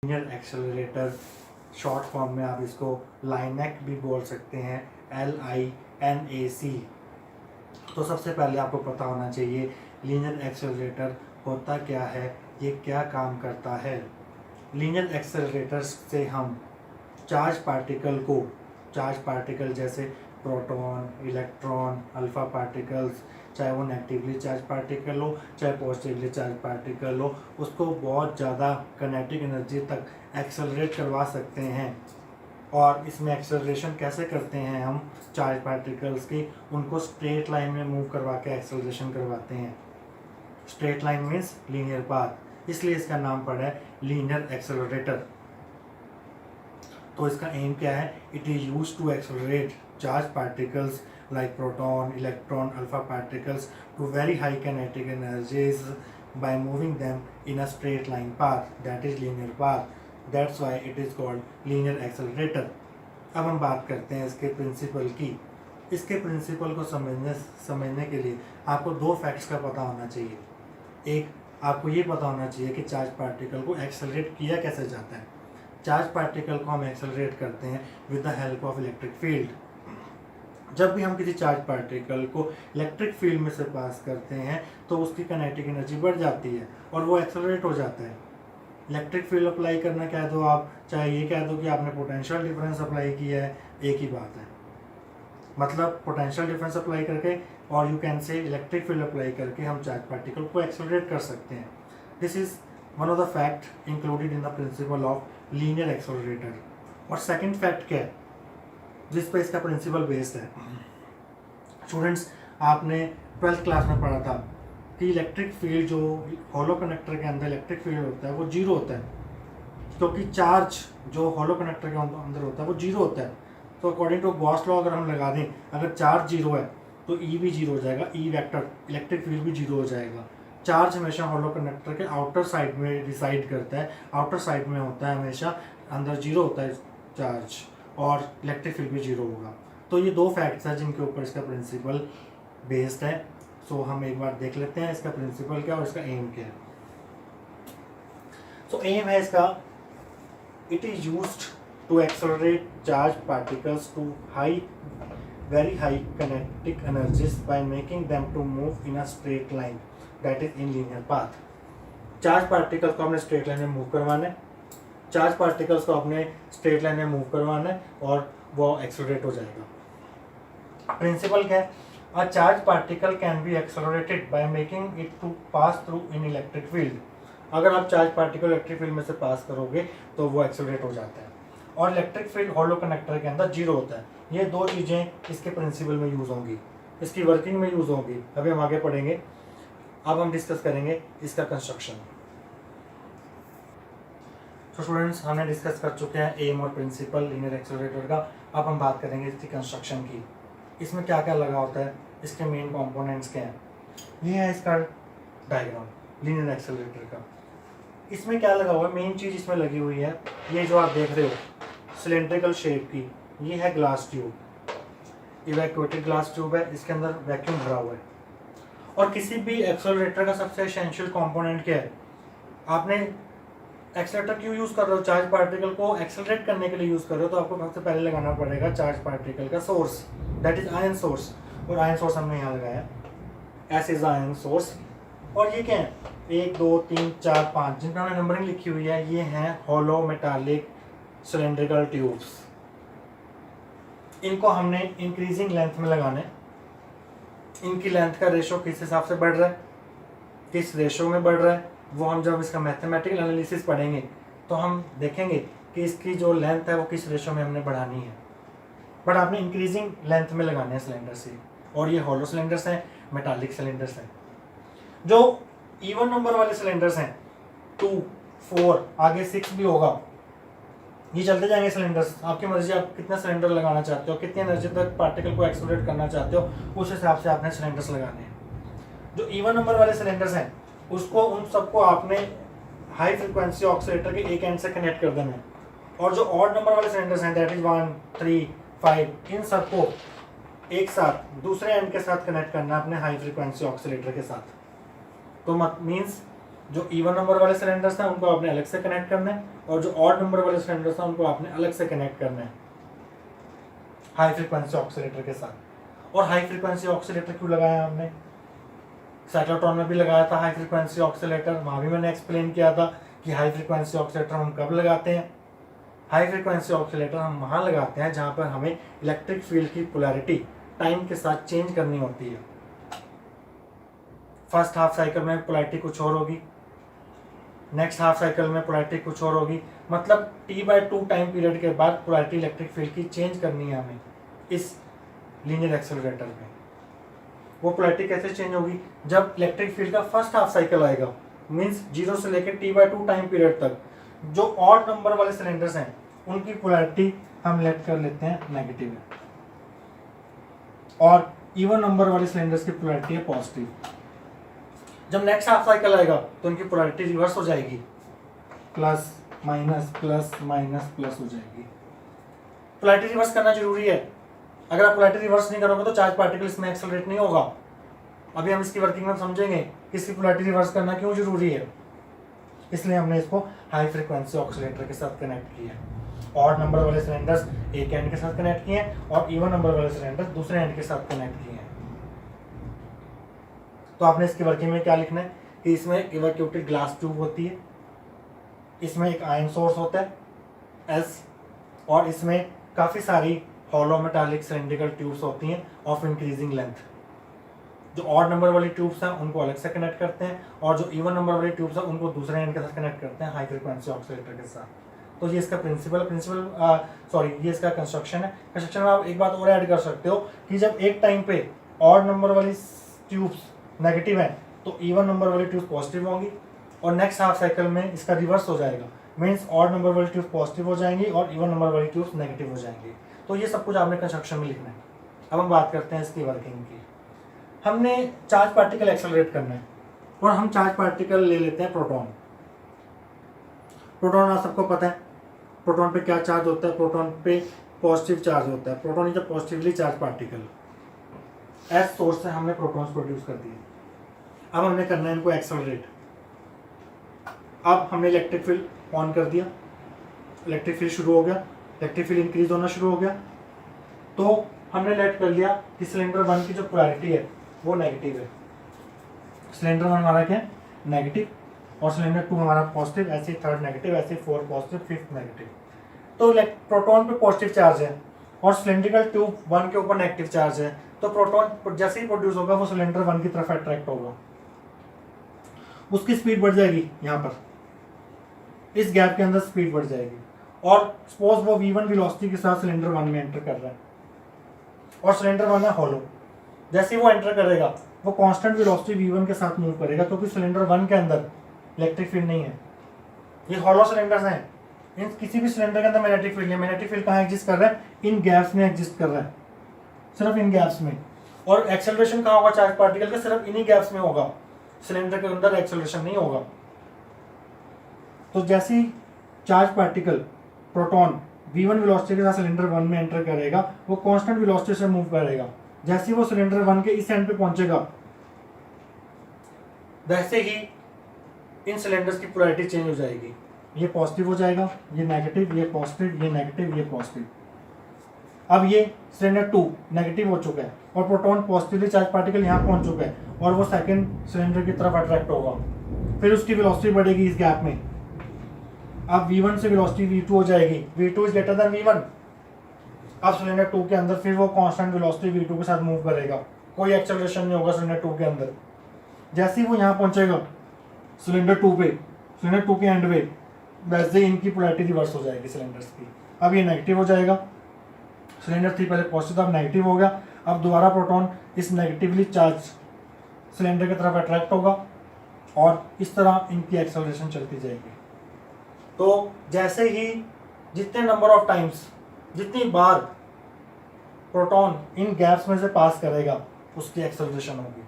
Linear accelerator, short form में आप इसको लाइनैक भी बोल सकते हैं, LINAC। तो सबसे पहले आपको पता होना चाहिए लीनियर एक्सेलरेटर होता क्या है, ये क्या काम करता है। लीनियर एक्सेलरेटर से हम चार्ज पार्टिकल जैसे प्रोटॉन, इलेक्ट्रॉन, अल्फा पार्टिकल्स, चाहे वो नेगेटिवली चार्ज पार्टिकल हो चाहे पॉजिटिवली चार्ज पार्टिकल हो, उसको बहुत ज़्यादा काइनेटिक एनर्जी तक एक्सेलरेट करवा सकते हैं। और इसमें एक्सेलरेशन कैसे करते हैं हम चार्ज पार्टिकल्स की, उनको स्ट्रेट लाइन में मूव करवा के एक्सेलरेशन करवाते हैं। Straight line means linear path, इसलिए इसका नाम पड़ा है लीनियर एक्सेलरेटर। तो इसका एम क्या है, it is use to accelerate charge particles like proton, electron, alpha particles to very high kinetic energies by moving them in a straight line path, that is linear path. That's why it is called linear accelerator. अब हम बात करते हैं इसके principal की। इसके principal को समझने के लिए आपको दो फैक्ट्स का पता होना चाहिए। एक, आपको ये पता होना चाहिए कि चार्ज पार्टिकल को एक्सेलरेट किया कैसे जाता है। चार्ज पार्टिकल को हम एक्सेलरेट करते हैं with the help of electric field. जब भी हम किसी चार्ज पार्टिकल को इलेक्ट्रिक फील्ड में से पास करते हैं तो उसकी काइनेटिक एनर्जी बढ़ जाती है और वो एक्सेलरेट हो जाता है। इलेक्ट्रिक फील्ड अप्लाई करना कह दो आप, चाहे ये कह दो कि आपने पोटेंशियल डिफरेंस अप्लाई किया है, एक ही बात है। मतलब पोटेंशियल डिफरेंस अप्लाई करके और you can say electric field apply करके हम चार्ज पार्टिकल को एक्सेलरेट कर सकते हैं। This is one of the fact included in the principle of linear accelerator. और सेकेंड फैक्ट क्या है जिस पर इसका प्रिंसिपल बेस्ड है। स्टूडेंट्स, आपने 12th क्लास में पढ़ा था कि इलेक्ट्रिक फील्ड जो हॉलो कनेक्टर के अंदर इलेक्ट्रिक फील्ड होता है वो जीरो होता है, क्योंकि चार्ज जो हॉलो कनेक्टर के अंदर होता है वो जीरो होता है। तो अकॉर्डिंग टू गॉस लॉ अगर हम लगा दें, अगर चार्ज जीरो है तो ई भी जीरो हो जाएगा, ई वेक्टर इलेक्ट्रिक फील्ड भी जीरो हो जाएगा। चार्ज हमेशा हॉलो कनेक्टर के आउटर साइड में रिसाइड करता है, आउटर साइड में होता है हमेशा, अंदर जीरो होता है चार्ज और इलेक्ट्रिक फील्ड भी जीरो होगा। तो ये दो फैक्ट्स हैं जिनके ऊपर इसका प्रिंसिपल बेस्ड है। सो हम एक बार देख लेते हैं इसका प्रिंसिपल क्या और इसका एम क्या है। सो एम है इसका, it is used to accelerate charge particles to very high kinetic energies by making them to move in a straight line, that is in linear path. Charge particles को हमने straight line में move करवाना है, charge particles को अपने straight line में move करवाना है और वो एक्सेलरेट हो जाएगा। प्रिंसिपल क्या है, a charge particle can be accelerated by making it to pass through in electric field. अगर आप चार्ज पार्टिकल इलेक्ट्रिक फील्ड में से पास करोगे तो वो एक्सेलरेट हो जाता है। और इलेक्ट्रिक फील्ड हॉलो कनेक्टर के अंदर जीरो होता है। ये दो चीज़ें इसके प्रिंसिपल में यूज़ होंगी, इसकी वर्किंग में यूज़ होंगी। अभी हम आगे पढ़ेंगे। अब हम डिस्कस करेंगे इसका कंस्ट्रक्शन। तो स्टूडेंट्स, हमने डिस्कस कर चुके हैं एम और प्रिंसिपल लीनियर एक्सेलरेटर का। अब हम बात करेंगे इसकी कंस्ट्रक्शन की। इसमें क्या क्या लगा होता है, इसके मेन कंपोनेंट्स क्या हैं। ये है इसका डायग्राम लीनियर एक्सेलरेटर का। इसमें क्या लगा हुआ है, मेन चीज़ इसमें लगी हुई है, ये जो आप देख रहे हो सिलेंड्रिकल शेप की, ये है glass tube, evacuated glass tube है, इसके अंदर वैक्यूम भरा हुआ है। और किसी भी एक्सेलरेटर का सबसे एसेंशियल कंपोनेंट क्या है, आपने एक्सेलरेटर क्यों यूज़ कर रहे हो, चार्ज पार्टिकल को एक्सेलरेट करने के लिए यूज़ कर रहे हो, तो आपको सबसे पहले लगाना पड़ेगा चार्ज पार्टिकल का source, that is ion source. और आयन सोर्स हमने यहाँ लगाया, एस इज आयन सोर्स। और ये क्या है, 1 2 3 4 5 जिनका हमने नंबरिंग लिखी हुई है, ये हैं हॉलो मेटालिक सिलेंड्रिकल ट्यूब्स। इनको हमने इंक्रीजिंग लेंथ में लगाना है। इनकी लेंथ का रेशो किस हिसाब से बढ़ रहा है, किस रेशो में बढ़ रहा है, वो हम जब इसका मैथमेटिकल एनालिसिस पढ़ेंगे तो हम देखेंगे कि इसकी जो लेंथ है वो किस रेशो में हमने बढ़ानी है। बट आपने इंक्रीजिंग लेंथ में लगाने हैं सिलेंडर से। और ये हॉलो सिलेंडर्स हैं, मेटालिक सिलेंडर्स हैं। जो इवन नंबर वाले सिलेंडर्स हैं 2 4 आगे 6 भी होगा, ये चलते जाएंगे सिलेंडर्स। आपकी मर्जी, आप कितना सिलेंडर लगाना चाहते हो, कितनी एनर्जी तक पार्टिकल को एक्सेलरेट करना चाहते हो, उस हिसाब से आपने सिलेंडर्स लगाने हैं। जो इवन नंबर वाले सिलेंडर्स हैं उसको, उन सबको आपने हाई फ्रिक्वेंसी ऑक्सीलेटर के एक एंड से कनेक्ट कर देना है। और जो ऑड नंबर वाले सिलेंडर्स हैं, दैट इज 1 3 5, इन सबको एक साथ दूसरे एंड के साथ कनेक्ट करना है अपने हाई फ्रिक्वेंसी ऑक्सीलेटर के साथ। तो मीन्स जो इवन नंबर वाले सिलेंडर्स हैं उनको आपने अलग से कनेक्ट करना है, और जो ऑड नंबर वाले सिलेंडर्स हैं उनको आपने अलग से कनेक्ट करना है हाई फ्रीक्वेंसी ऑक्सीलेटर के साथ। और हाई फ्रीक्वेंसी ऑक्सीलेटर क्यों लगाया हमने? साइक्लोट्रॉन में भी लगाया था हाई फ्रीक्वेंसी ऑक्सीलेटर, वहाँ भी मैंने एक्सप्लेन किया था कि हाई फ्रीक्वेंसी ऑक्सीलेटर हम कब लगाते हैं। हाई फ्रीक्वेंसी ऑक्सीलेटर हम वहाँ लगाते हैं जहाँ पर हमें इलेक्ट्रिक फील्ड की पोलैरिटी टाइम के साथ चेंज करनी होती है। फर्स्ट हाफ साइकिल में पोलैरिटी कुछ और होगी, नेक्स्ट हाफ साइकिल में पोलैरिटी कुछ और होगी, मतलब T/2 टाइम पीरियड के बाद पोलैरिटी इलेक्ट्रिक फील्ड की चेंज करनी है हमें इस लीनियर एक्सेलरेटर में। वो पोलैरिटी कैसे चेंज होगी? जब इलेक्ट्रिक फील्ड का फर्स्ट हाफ साइकिल आएगा, मींस 0 से लेकर T/2 टाइम पीरियड तक, जो ऑड नंबर वाले सिलेंडर्स हैं उनकी पोलैरिटी हम लेट कर लेते हैं नेगेटिव, और इवन नंबर वाले सिलेंडर्स की पोलैरिटी है पॉजिटिव। जब नेक्स्ट हाफ साइकिल आएगा तो उनकी पोलैरिटी रिवर्स हो जाएगी, plus minus plus minus plus हो जाएगी। पोलैरिटी रिवर्स करना जरूरी है, अगर आप पोलैरिटी रिवर्स नहीं करोगे तो चार्ज पार्टिकल इसमें एक्सेलरेट नहीं होगा। अभी हम इसकी वर्किंग में समझेंगे कि इसकी पोलैरिटी रिवर्स करना क्यों जरूरी है, इसलिए हमने इसको हाई फ्रीक्वेंसी ऑक्सीलेटर के साथ कनेक्ट किया है। ऑड नंबर वाले सिलेंडर्स एक एंड के साथ कनेक्ट किए हैं और इवन नंबर वाले सिलेंडर्स दूसरे एंड के साथ कनेक्ट किए हैं। तो आपने इसकी वर्किंग में क्या लिखना है कि इसमें इवैक्यूएटेड ग्लास ट्यूब होती है, इसमें एक आयन सोर्स होता है S, और इसमें काफ़ी सारी हॉलो मेटालिक सिलिंड्रिकल ट्यूब्स होती हैं ऑफ इंक्रीजिंग लेंथ। जो ऑड नंबर वाली ट्यूब्स हैं उनको अलग से कनेक्ट करते हैं, और जो इवन नंबर वाली ट्यूब्स हैं उनको दूसरे एंड के साथ कनेक्ट करते हैं हाई फ्रीक्वेंसी ऑक्सीलेटर के साथ। तो ये इसका ये इसका कंस्ट्रक्शन है। कंस्ट्रक्शन में आप एक बात और ऐड कर सकते हो कि जब एक टाइम पे ऑड नंबर वाली ट्यूब्स नेगेटिव है तो इवन नंबर वाली ट्यूब पॉजिटिव होंगी, और नेक्स्ट हाफ साइकिल में इसका रिवर्स हो जाएगा, मीन्स ऑड नंबर वाली ट्यूब पॉजिटिव हो जाएंगी और इवन नंबर वाली ट्यूब नेगेटिव हो जाएंगी। तो ये सब कुछ आपने कंस्ट्रक्शन में लिखना है। अब हम बात करते हैं इसकी वर्किंग की। हमने चार्ज पार्टिकल एक्सेलरेट करना है, और हम चार्ज पार्टिकल ले लेते हैं प्रोटॉन। प्रोटॉन आप सबको पता है प्रोटॉन पे क्या चार्ज होता है, प्रोटॉन पे पॉजिटिव चार्ज होता है। Proton is a positively charge particle. S source से हमने प्रोटॉन्स प्रोड्यूस कर दिए, अब हमने करना है इनको एक्सेलरेट। अब हमने इलेक्ट्रिक फील्ड ऑन कर दिया, इलेक्ट्रिक फील्ड शुरू हो गया, इलेक्ट्रिक फील्ड इंक्रीज होना शुरू हो गया। तो हमने लेट कर लिया कि सिलेंडर 1 की जो पोलैरिटी है वो नेगेटिव है। सिलेंडर 1 हमारा क्या है? नेगेटिव, और सिलेंडर 2 हमारा पॉजिटिव, ऐसे थर्ड नेगेटिव, ऐसे 4 पॉजिटिव, 5th नेगेटिव। तो प्रोटॉन पे पॉजिटिव चार्ज है और सिलेंड्रिकल ट्यूब 1 के ऊपर नेगेटिव चार्ज है, तो प्रोटॉन जैसे ही प्रोड्यूस होगा वो सिलेंडर 1 की तरफ अट्रैक्ट होगा, उसकी स्पीड बढ़ जाएगी। यहाँ पर इस गैप के अंदर स्पीड बढ़ जाएगी, और सपोज वो v1 वेलोसिटी के साथ सिलेंडर 1 में एंटर कर रहा है, और सिलेंडर 1 है हॉलो। जैसे ही वो एंटर करेगा वो कांस्टेंट वेलोसिटी v1 के साथ मूव करेगा, क्योंकि सिलेंडर 1 के अंदर इलेक्ट्रिक फील्ड नहीं है, ये हॉलो सिलेंडर्स हैं। इन किसी भी सिलेंडर के अंदर मैग्नेटिक फील्ड नहीं, मैग्नेटिक फील्ड कहाँ एग्जिस्ट कर रहा है? इन गैप्स में एग्जिस्ट कर रहा है, सिर्फ इन गैप्स में। और एक्सेलरेशन कहाँ होगा चार्ज पार्टिकल का? सिर्फ इन्हीं गैप्स में होगा, सिलेंडर के अंदर एक्सेलरेशन नहीं होगा। तो जैसे ही charge particle proton v1 velocity के साथ सिलेंडर 1 में एंटर करेगा, वो कांस्टेंट वेलोसिटी से मूव करेगा। जैसे ही वो सिलेंडर 1 के इस एंड पे पहुंचेगा, वैसे ही इन सिलेंडर्स की पोलैरिटी चेंज हो जाएगी। ये पॉजिटिव हो जाएगा, ये नेगेटिव, ये पॉजिटिव, ये नेगेटिव, ये पॉजिटिव। अब ये सिलेंडर 2 नेगेटिव हो चुका है और प्रोटॉन पॉजिटिवली चार्ज पार्टिकल यहाँ पहुंच चुका है, और वो सेकंड सिलेंडर की तरफ अट्रैक्ट होगा। फिर उसकी वेलोसिटी बढ़ेगी इस गैप में। अब v1 से वेलोसिटी v2 हो जाएगी, v2 is greater than v1। अब सिलेंडर 2 के अंदर फिर वो कांस्टेंट वेलोसिटी v2 के साथ मूव करेगा, कोई एक्सेलरेशन नहीं होगा सिलेंडर 2 के अंदर। जैसे ही वो यहाँ पहुंचेगा सिलेंडर 2 पे, सिलेंडर 2 के एंड पे, वैसे ही इनकी पोलैरिटी रिवर्स हो जाएगी सिलेंडर्स की। अब ये नेगेटिव हो जाएगा, सिलेंडर 3 पहले पॉजिटिव था, अब नेगेटिव हो गया। अब दोबारा प्रोटॉन इस नेगेटिवली चार्ज सिलेंडर की तरफ अट्रैक्ट होगा, और इस तरह इनकी एक्सेलरेशन चलती जाएगी। तो जैसे ही जितने नंबर ऑफ टाइम्स, जितनी बार प्रोटॉन इन गैप्स में से पास करेगा, उसकी एक्सेलरेशन होगी।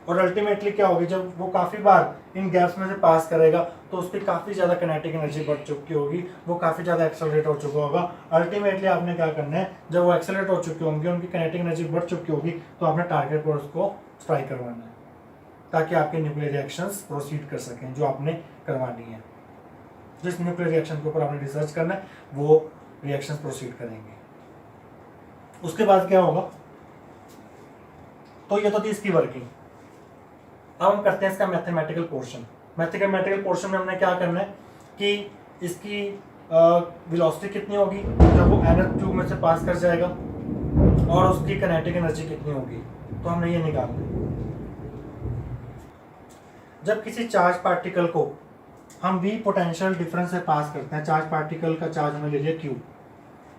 और अल्टीमेटली क्या होगी? जब वो काफ़ी बार इन गैप्स में से पास करेगा तो उसकी काफ़ी ज़्यादा किनेटिक एनर्जी बढ़ चुकी होगी, वो काफ़ी ज़्यादा एक्सेलरेट हो चुका होगा। अल्टीमेटली आपने क्या करना है, जब वो एक्सेलरेट हो चुके होंगे, उनकी किनेटिक एनर्जी बढ़ चुकी होगी, तो आपने टारगेट पर उसको स्ट्राइक करवाना है। ताकि आपके न्यूक्लियर रिएक्शंस प्रोसीड कर सकें जो आपने करवानी है। जिस न्यूक्लियर रिएक्शन के ऊपर आपने रिसर्च करना है वो रिएक्शंस प्रोसीड करेंगे। उसके बाद क्या होगा, तो ये तो थी इसकी वर्किंग। अब हम करते हैं इसका मैथमेटिकल पोर्शन। मैथमेटिकल पोर्शन में हमने क्या करना है कि इसकी वेलोसिटी कितनी होगी जब वो nth ट्यूब में से पास कर जाएगा और उसकी काइनेटिक एनर्जी कितनी होगी, तो हमने ये निकालना है। जब किसी चार्ज पार्टिकल को हम v पोटेंशियल डिफरेंस से पास करते हैं, चार्ज पार्टिकल का चार्ज हमने ले लिया q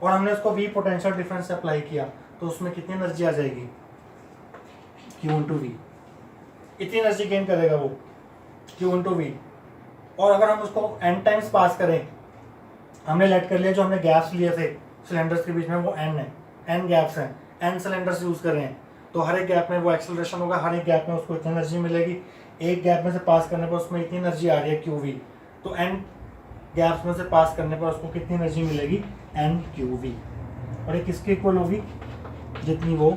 और हमने उसको v पोटेंशियल डिफरेंस से अप्लाई किया, तो उसमें कितनी एनर्जी आ जाएगी, q इंटू वी। इतनी एनर्जी गेन करेगा वो q इंटू वी। और अगर हम उसको n टाइम्स पास करें, हमने लेट कर लिया जो हमने गैप्स लिए थे सिलेंडर्स के बीच में वो n है, n गैप्स हैं, n सिलेंडर्स यूज कर रहे हैं, तो हर एक गैप में वो एक्सेलरेशन होगा, हर एक गैप में उसको इतनी एनर्जी मिलेगी। एक गैप में से पास करने पर उसमें इतनी एनर्जी आ रही है क्यू वी, तो n गैप्स में से पास करने पर उसको कितनी एनर्जी मिलेगी, n क्यू वी। और ये किसके इक्वल होगी, जितनी वो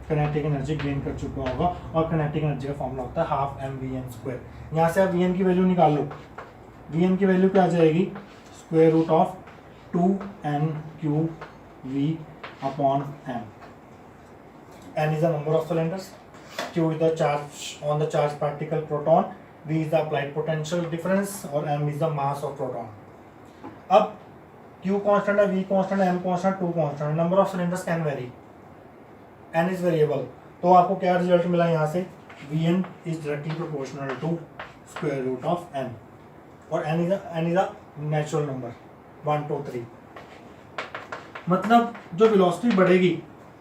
काइनेटिक एनर्जी गेन कर चुका होगा। और काइनेटिक एनर्जी का फॉर्मूला होता है half m v n square. यहाँ से आप वी एन की वैल्यू निकाल लो, वी एन की वैल्यू क्या आ जाएगी, square root of 2n q v upon m। n is the number of cylinders, q is the charge on the charge particle proton, v is the applied potential difference और m is the mass of proton। अब q constant है, v constant है, m constant, 2 constant, number of cylinders can vary, n is variable। तो आपको क्या result मिला यहाँ से, vn is directly proportional to square root of n और n is a natural number 1 2 3। मतलब जो वेलोसिटी बढ़ेगी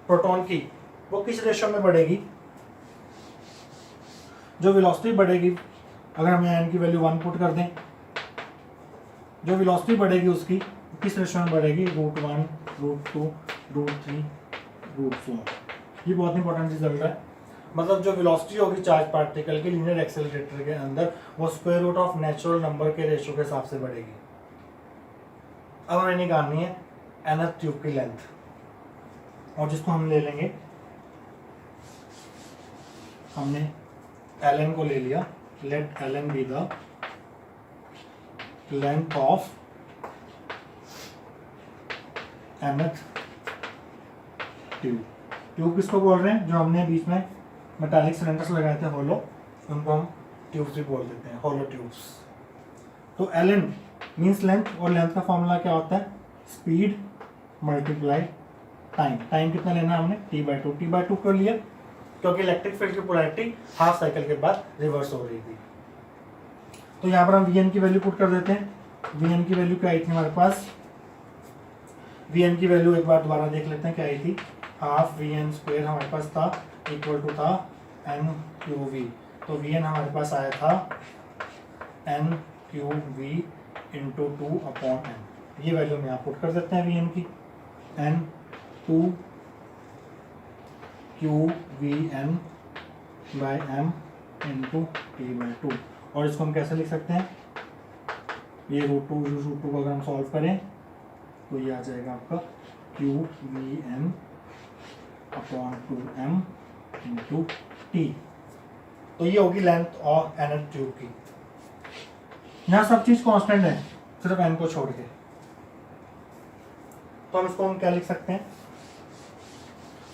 प्रोटॉन की वो किस रेशो में बढ़ेगी, जो वेलोसिटी बढ़ेगी अगर हम यहाँ n की वैल्यू 1 पुट कर दें, जो वेलोसिटी बढ़ेगी उसकी किस रेशो में बढ़ेगी, √1 √2 √3 √4। ये बहुत इंपॉर्टेंट रिजल्ट है। मतलब जो वेलोसिटी होगी चार्ज पार्टिकल की लीनियर एक्सेलरेटर के अंदर वो square root of natural number के रेशो के हिसाब से बढ़ेगी। अब हमें निकालनी है nth ट्यूब की लेंथ, और जिसको हम ले लेंगे, हमने ln को ले लिया, let ln be the length of nth tube. Tube किसको बोल रहे हैं, जो हमने बीच में मेटालिक सिलेंडर्स लगाए थे होलो, उनको हम ट्यूब्स भी बोल देते हैं, होलो ट्यूब्स। तो ln मीन्स लेंथ, और लेंथ का फॉर्मूला क्या होता है, स्पीड मल्टीप्लाई टाइम। टाइम कितना लेना है हमने, t/2। t/2 कर लिया क्योंकि इलेक्ट्रिक फील्ड की पोलैरिटी हाफ साइकिल के बाद रिवर्स हो रही थी। तो यहाँ पर हम वी एन की वैल्यू पुट कर देते हैं। वी एन की वैल्यू क्या आई थी हमारे पास, वी एन की वैल्यू एक बार दोबारा देख लेते हैं क्या आई थी, हाफ वी एन स्क्वायर हमारे पास था इक्वल टू था एन क्यू वी। तो वी एन हमारे पास आया था n q v into 2 upon n. ये वैल्यू हम यहाँ पुट कर देते हैं वी एन की, n 2 q v n by m into t/2। और इसको हम कैसे लिख सकते हैं, ये √2 को अगर हम सॉल्व करें तो ये आ जाएगा आपका q v n upon 2m into t. तो ये होगी लेंथ ऑफ nth ट्यूब की। यहाँ सब चीज कांस्टेंट है सिर्फ n को छोड़ के, तो हम इसको हम क्या लिख सकते हैं,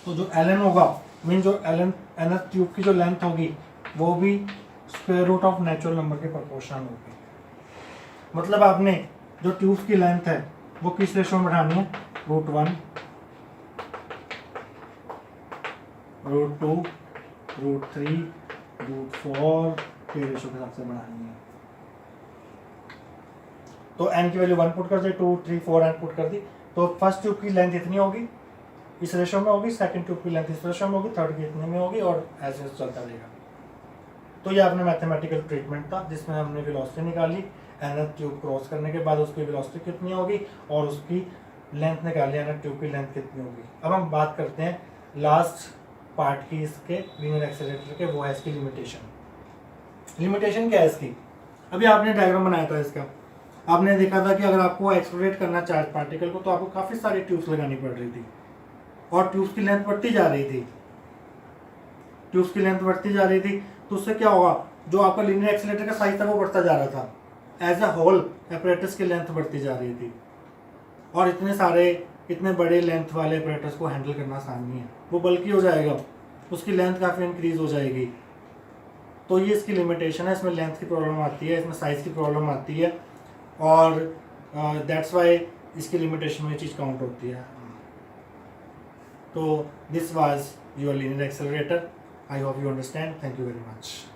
तो जो ln होगा मीन जो nth ट्यूब की जो लेंथ होगी वो भी square root of natural number के प्रोपोर्शनल होगी। मतलब आपने जो ट्यूब की लेंथ है वो किस रेशो में बढ़ानी है, √1 √2 √3 √4 के रेशो के हिसाब से बढ़ानी है। तो n की वैल्यू 1 पुट कर दी, 2 3 4 n पुट कर दी, तो फर्स्ट ट्यूब की लेंथ इतनी होगी इस रेशो में होगी, सेकंड ट्यूब की लेंथ इस रेशो में होगी, थर्ड की इतने में होगी, और ऐसे चलता रहेगा। तो ये आपने मैथमेटिकल ट्रीटमेंट था जिसमें हमने वेलोसिटी निकाली, nth ट्यूब क्रॉस करने के बाद उसकी वेलोसिटी कितनी होगी और उसकी लेंथ निकाली, nth ट्यूब की लेंथ कितनी होगी। अब हम बात करते हैं लास्ट पार्ट की इसके लीनियर एक्सेलरेटर के, वो है इसकी लिमिटेशन। लिमिटेशन क्या है इसकी, अभी आपने डायग्राम बनाया था इसका, आपने देखा था कि अगर आपको एक्सप्लोरेट करना चार्ज पार्टिकल को तो आपको काफ़ी सारी ट्यूब्स लगानी पड़ रही थी और ट्यूब्स की लेंथ बढ़ती जा रही थी, ट्यूब्स की लेंथ बढ़ती जा रही थी। तो उससे क्या होगा, जो आपका लीनियर एक्सीलरेटर का साइज था वो बढ़ता जा रहा था, एज अ होल एपरेटस की लेंथ बढ़ती जा रही थी। और इतने बड़े लेंथ वाले एपरेटस को हैंडल करना आसान नहीं है, वो बल्कि हो जाएगा, उसकी लेंथ काफ़ी इंक्रीज हो जाएगी। तो ये इसकी लिमिटेशन है, इसमें लेंथ की प्रॉब्लम आती है, इसमें साइज़ की प्रॉब्लम आती है, और दैट्स वाई इसकी लिमिटेशन में ये चीज़ काउंट होती है। तो this was your linear accelerator. I hope you understand. Thank you very much.